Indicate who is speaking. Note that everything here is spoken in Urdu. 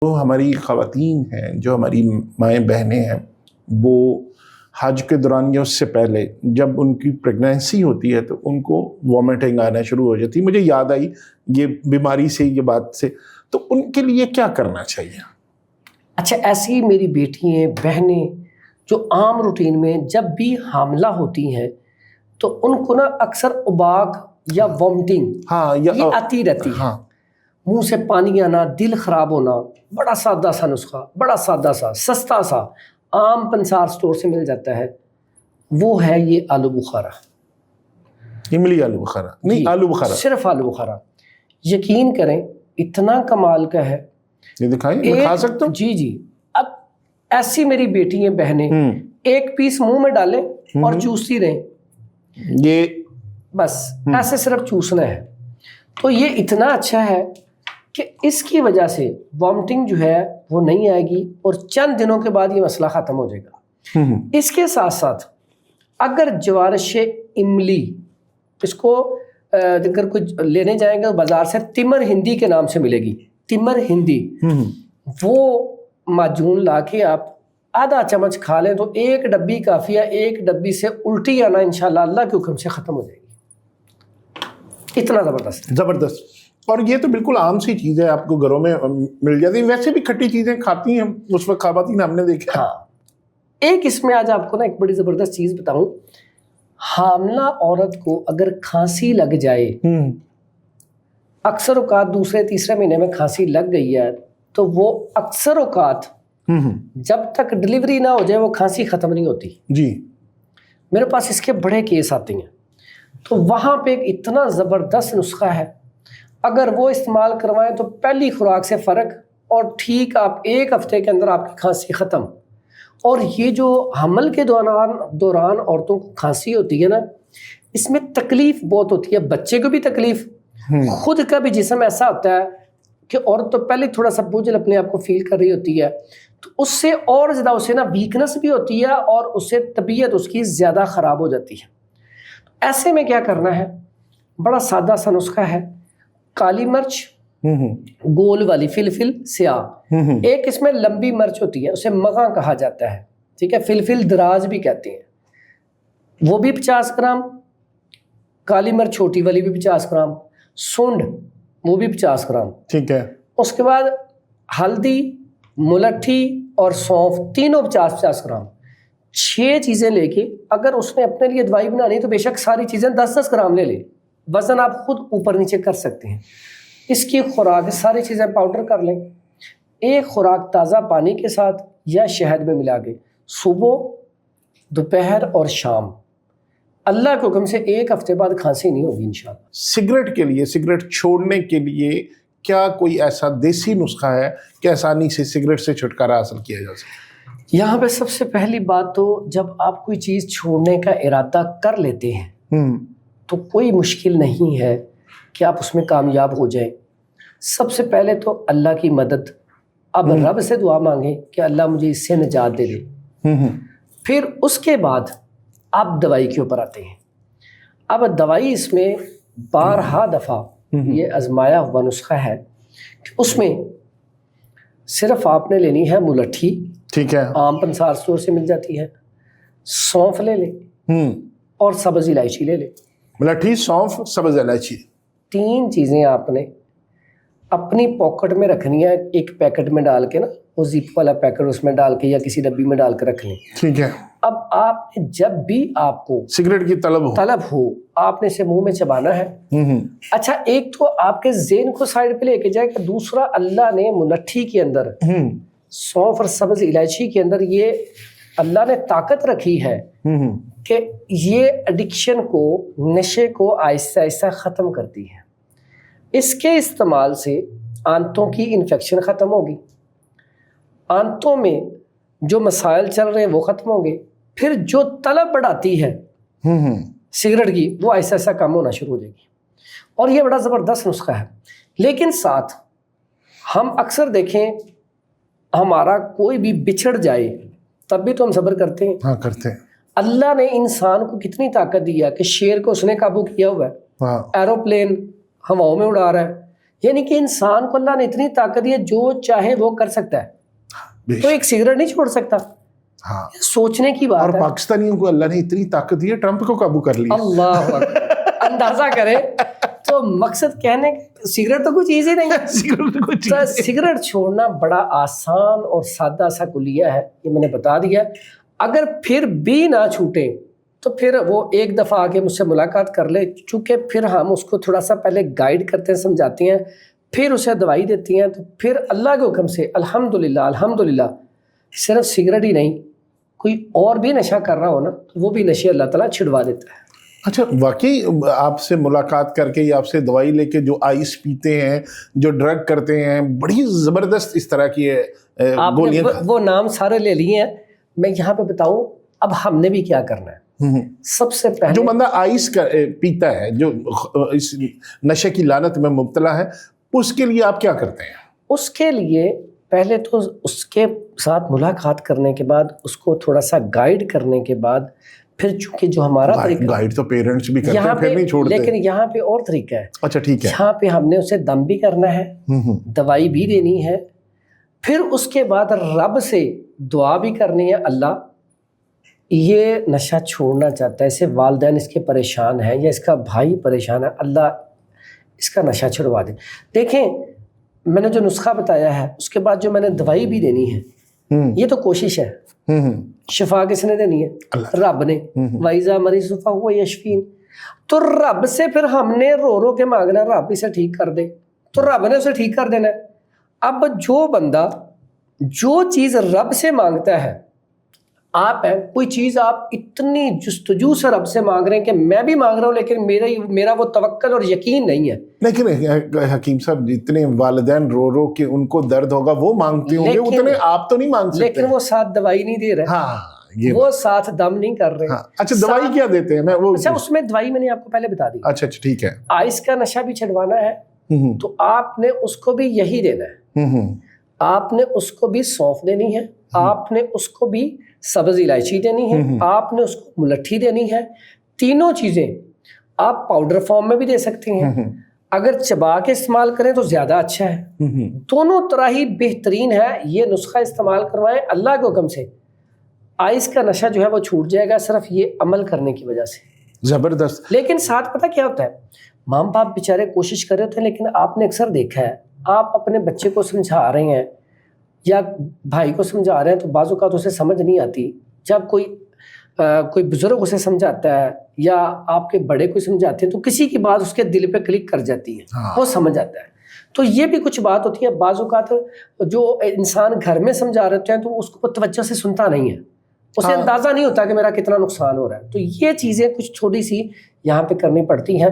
Speaker 1: جو ہماری خواتین ہیں، جو ہماری مائیں بہنیں ہیں، وہ حج کے دوران یا اس سے پہلے جب ان کی پریگنینسی ہوتی ہے تو ان کو وامٹنگ آنا شروع ہو جاتی ہے. مجھے یاد آئی یہ بیماری سے، یہ بات سے، تو ان کے لیے کیا کرنا چاہیے؟
Speaker 2: اچھا، ایسی میری بیٹی ہیں، بہنیں جو عام روٹین میں جب بھی حاملہ ہوتی ہیں تو ان کو نا اکثر اباق یا وامٹنگ یہ آتی رہتی ہے، منہ سے پانی آنا، دل خراب ہونا. بڑا سادہ سا نسخہ، بڑا سادہ سا، سستا سا، عام پنسار سٹور سے مل جاتا ہے. وہ ہے یہ آلو بخارا.
Speaker 1: املی آلو بخارا نہیں، آلو بخارا،
Speaker 2: صرف آلو بخارا. یقین کریں اتنا کمال کا ہے.
Speaker 1: یہ دکھائیں، میں کھا سکتا ہوں؟
Speaker 2: جی جی. اب ایسی میری بیٹی ہیں، بہنیں ایک پیس منہ میں ڈالیں اور چوستی رہیں،
Speaker 1: یہ
Speaker 2: بس ایسے صرف چوسنا ہے. تو یہ اتنا اچھا ہے کہ اس کی وجہ سے وامٹنگ جو ہے وہ نہیں آئے گی اور چند دنوں کے بعد یہ مسئلہ ختم ہو جائے گا. اس کے ساتھ ساتھ اگر جوارش املی، اس کو اگر کچھ لینے جائیں گے بازار سے، تمر ہندی کے نام سے ملے گی، تمر ہندی، وہ معجون لا کے آپ آدھا چمچ کھا لیں تو ایک ڈبی کافی ہے. ایک ڈبی سے الٹی آنا انشاءاللہ اللہ کے حکم سے ختم ہو جائے گی. اتنا زبردست.
Speaker 1: اور یہ تو بالکل عام سی چیز ہے، آپ کو گھروں میں مل جاتی ہے. ویسے بھی کھٹی چیزیں کھاتی ہیں اس وقت خواتین، ہم نے دیکھا.
Speaker 2: ہاں، ایک اس میں آج آپ کو نا ایک بڑی زبردست چیز بتاؤں. حاملہ عورت کو اگر کھانسی لگ جائے، اکثر اوقات دوسرے تیسرے مہینے میں کھانسی لگ گئی ہے تو وہ اکثر اوقات جب تک ڈلیوری نہ ہو جائے وہ کھانسی ختم نہیں ہوتی.
Speaker 1: جی،
Speaker 2: میرے پاس اس کے بڑے کیس آتے ہیں. تو وہاں پہ ایک اتنا زبردست نسخہ ہے، اگر وہ استعمال کروائیں تو پہلی خوراک سے فرق، اور ٹھیک آپ ایک ہفتے کے اندر آپ کی کھانسی ختم. اور یہ جو حمل کے دوران عورتوں کو کھانسی ہوتی ہے نا، اس میں تکلیف بہت ہوتی ہے. بچے کو بھی تکلیف، خود کا بھی جسم ایسا ہوتا ہے کہ عورت تو پہلے تھوڑا سا بوجھل اپنے آپ کو فیل کر رہی ہوتی ہے، تو اس سے اور زیادہ اسے نا ویکنس بھی ہوتی ہے اور اس سے طبیعت اس کی زیادہ خراب ہو جاتی ہے. ایسے میں کیا کرنا ہے، بڑا سادہ سا نسخہ ہے. کالی مرچ گول والی، فلفل سیاہ، ایک اس میں لمبی مرچ ہوتی ہے، اسے مغاں کہا جاتا ہے، ٹھیک ہے، فلفل دراز بھی کہتے ہیں، وہ بھی 50 گرام. کالی مرچ چھوٹی والی بھی 50 گرام. سونڈ وہ بھی 50 گرام.
Speaker 1: ٹھیک ہے.
Speaker 2: اس کے بعد ہلدی، ملٹھی اور سونف، تینوں 50 گرام. 6 چیزیں لے کے اگر اس نے اپنے لیے دوائی بنانی تو بے شک ساری چیزیں 10 گرام لے لے. وزن آپ خود اوپر نیچے کر سکتے ہیں. اس کی خوراک ساری چیزیں پاؤڈر کر لیں. ایک خوراک تازہ پانی کے ساتھ یا شہد میں ملا کے صبح، دوپہر اور شام. اللہ کے حکم سے ایک ہفتے بعد کھانسی نہیں ہوگی انشاءاللہ.
Speaker 1: سگریٹ کے لیے، سگریٹ چھوڑنے کے لیے کیا کوئی ایسا دیسی نسخہ ہے کہ آسانی سے سگریٹ سے چھٹکارا حاصل کیا جا سکے؟
Speaker 2: یہاں پہ سب سے پہلی بات تو جب آپ کوئی چیز چھوڑنے کا ارادہ کر لیتے ہیں تو کوئی مشکل نہیں ہے کہ آپ اس میں کامیاب ہو جائیں. سب سے پہلے تو اللہ کی مدد، اب رب سے دعا مانگیں کہ اللہ مجھے اس سے نجات دے دے. پھر اس کے بعد آپ دوائی کے اوپر آتے ہیں. اب دوائی اس میں بارہا دفعہ یہ آزمایا ہوا نسخہ ہے کہ اس میں صرف آپ نے لینی ہے ملٹھی،
Speaker 1: ٹھیک ہے،
Speaker 2: عام پنسار سٹور سے مل جاتی ہے. سونف لے لیں اور سبز الائچی لے لیں.
Speaker 1: ملٹھی، سونف، سبز الائچی،
Speaker 2: 3 چیزیں آپ نے اپنی پاکٹ میں رکھنی ہے. ایک پیکٹ میں ڈال کے نا، وہ زپ والا پیکٹ اس میں ڈال کے یا کسی ڈبی میں ڈال کے رکھ لیں.
Speaker 1: ٹھیک ہے.
Speaker 2: اب آپ نے جب بھی آپ کو
Speaker 1: سگریٹ کی طلب
Speaker 2: ہو آپ نے اسے منہ میں چبانا ہے. اچھا، ایک تو آپ کے ذہن کو سائڈ پہ لے کے جائے کہ دوسرا اللہ نے ملٹھی کے اندر، سونف اور سبز الائچی کے اندر یہ اللہ نے طاقت رکھی ہے کہ یہ ایڈکشن کو، نشے کو آہستہ آہستہ ختم کرتی ہے. اس کے استعمال سے آنتوں کی انفیکشن ختم ہوگی، آنتوں میں جو مسائل چل رہے ہیں وہ ختم ہوں گے. پھر جو طلب بڑھاتی ہے سگریٹ کی وہ ایسا ایسا کم ہونا شروع ہو جائے گی. اور یہ بڑا زبردست نسخہ ہے. لیکن ساتھ ہم اکثر دیکھیں ہمارا کوئی بھی بچھڑ جائے تب بھی تو ہم صبر کرتے ہیں.
Speaker 1: ہاں، کرتے ہیں.
Speaker 2: اللہ نے انسان کو کتنی طاقت دی ہے کہ شیر کو اس نے قابو کیا ہوا ہے، ایروپلین ہواؤں میں اڑا رہا ہے، یعنی کہ انسان کو اللہ نے اتنی طاقت دی ہے جو چاہے وہ کر سکتا ہے، تو ایک سگریٹ نہیں چھوڑ سکتا.
Speaker 1: ہاں،
Speaker 2: سوچنے کی بات
Speaker 1: اور
Speaker 2: ہے.
Speaker 1: پاکستانیوں کو اللہ نے اتنی طاقت دی ہے، ٹرمپ کو قابو کر لیا.
Speaker 2: اللہ اکبر. اندازہ کرے تو مقصد کہنے سگریٹ تو کوئی چیز ہی نہیں ہے. سگریٹ چھوڑنا بڑا آسان اور سادہ سا کلیہ ہے، یہ میں نے بتا دیا. اگر پھر بھی نہ چھوٹے تو پھر وہ ایک دفعہ آگے مجھ سے ملاقات کر لے، چونکہ پھر ہم اس کو تھوڑا سا پہلے گائیڈ کرتے ہیں، سمجھاتے ہیں، پھر اسے دوائی دیتی ہیں. تو پھر اللہ کے حکم سے الحمدللہ صرف سگریٹ ہی نہیں، کوئی اور بھی نشہ کر رہا ہو نا تو وہ بھی نشے اللہ تعالیٰ چھڑوا دیتا ہے.
Speaker 1: اچھا، واقعی آپ سے ملاقات کر کے یا آپ سے دوائی لے کے جو آئس پیتے ہیں، جو ڈرگ کرتے ہیں، بڑی زبردست اس طرح کی
Speaker 2: آپ نے وہ نام سارے لے لیے ہیں. میں یہاں پہ بتاؤں اب ہم نے بھی کیا کرنا ہے. سب سے پہلے
Speaker 1: جو بندہ آئس پیتا ہے، جو اس نشے کی لعنت میں مبتلا ہے، اس کے لیے آپ کیا کرتے ہیں؟
Speaker 2: اس کے لیے پہلے تو اس کے ساتھ ملاقات کرنے کے بعد، اس کو تھوڑا سا گائیڈ کرنے کے بعد، پھر چونکہ جو ہمارا طریقہ
Speaker 1: گائیڈ تو پیرنٹس بھی کرتے ہیں، پھر نہیں چھوڑتے.
Speaker 2: لیکن یہاں پہ اور طریقہ ہے.
Speaker 1: اچھا ٹھیک ہے.
Speaker 2: یہاں پہ ہم نے اسے دم بھی کرنا ہے، دوائی بھی دینی ہے، پھر اس کے بعد رب سے دعا بھی کرنی ہے. اللہ یہ نشہ چھوڑنا چاہتا ہے، اسے والدین اس کے پریشان ہیں یا اس کا بھائی پریشان ہے، اللہ اس کا نشہ چھڑوا دے. دیکھیں میں نے جو نسخہ بتایا ہے، اس کے بعد جو میں نے دوائی بھی دینی ہے، یہ تو کوشش ہے. شفا کس نے دینی ہے؟ رب نے. وَإِذَا مَرِضْتُ فَهُوَ يَشْفِينِ. تو رب سے پھر ہم نے رو رو کے مانگنا، رب اسے ٹھیک کر دے، تو رب نے اسے ٹھیک کر دینا ہے. اب جو بندہ جو چیز رب سے مانگتا ہے، آپ ہیں کوئی چیز آپ اتنی جستجو سے رب سے مانگ رہے ہیں کہ میں بھی مانگ رہا ہوں، لیکن میرا وہ توکل اور یقین نہیں ہے.
Speaker 1: لیکن حکیم صاحب، جتنے والدین رو رو کے ان کو درد ہوگا وہ مانگتے ہوں گے، اتنے آپ تو نہیں مانگ سکتے.
Speaker 2: لیکن وہ ساتھ دوائی نہیں دے رہے.
Speaker 1: ہاں،
Speaker 2: وہ ساتھ دم نہیں کر رہے.
Speaker 1: اچھا، دوائی کیا دیتے ہیں؟
Speaker 2: اچھا، اس میں دوائی میں نے آپ کو پہلے بتا دی.
Speaker 1: اچھا ٹھیک ہے.
Speaker 2: آئس کا نشہ بھی چھڑوانا ہے تو آپ نے اس کو بھی یہی دینا ہے. آپ نے اس کو بھی سونف دینی ہے، آپ نے اس کو بھی سبز الائچی دینی ہے، آپ نے اس کو ملٹھی دینی ہے. تینوں چیزیں آپ پاؤڈر فارم میں بھی دے سکتے ہیں، اگر چبا کے استعمال کریں تو زیادہ اچھا ہے. دونوں طرح ہی بہترین ہے. یہ نسخہ استعمال کروائیں اللہ کے حکم سے، آئس کا نشہ جو ہے وہ چھوٹ جائے گا، صرف یہ عمل کرنے کی وجہ سے.
Speaker 1: زبردست.
Speaker 2: لیکن ساتھ پتہ کیا ہوتا ہے، ماں باپ بیچارے کوشش کر رہے ہوتے ہیں، لیکن آپ نے اکثر دیکھا ہے، آپ اپنے بچے کو سمجھا رہے ہیں یا بھائی کو سمجھا رہے ہیں تو بعض اوقات اسے سمجھ نہیں آتی. جب کوئی بزرگ اسے سمجھاتا ہے یا آپ کے بڑے کو سمجھاتے ہیں تو کسی کی بات اس کے دل پہ کلک کر جاتی ہے، وہ سمجھ آتا ہے. تو یہ بھی کچھ بات ہوتی ہے. بعض اوقات جو انسان گھر میں سمجھا رہے ہوتے ہیں تو اس کو توجہ سے سنتا نہیں ہے، اسے اندازہ نہیں ہوتا کہ میرا کتنا نقصان ہو رہا ہے. تو یہ چیزیں کچھ تھوڑی سی یہاں پہ کرنی پڑتی ہیں.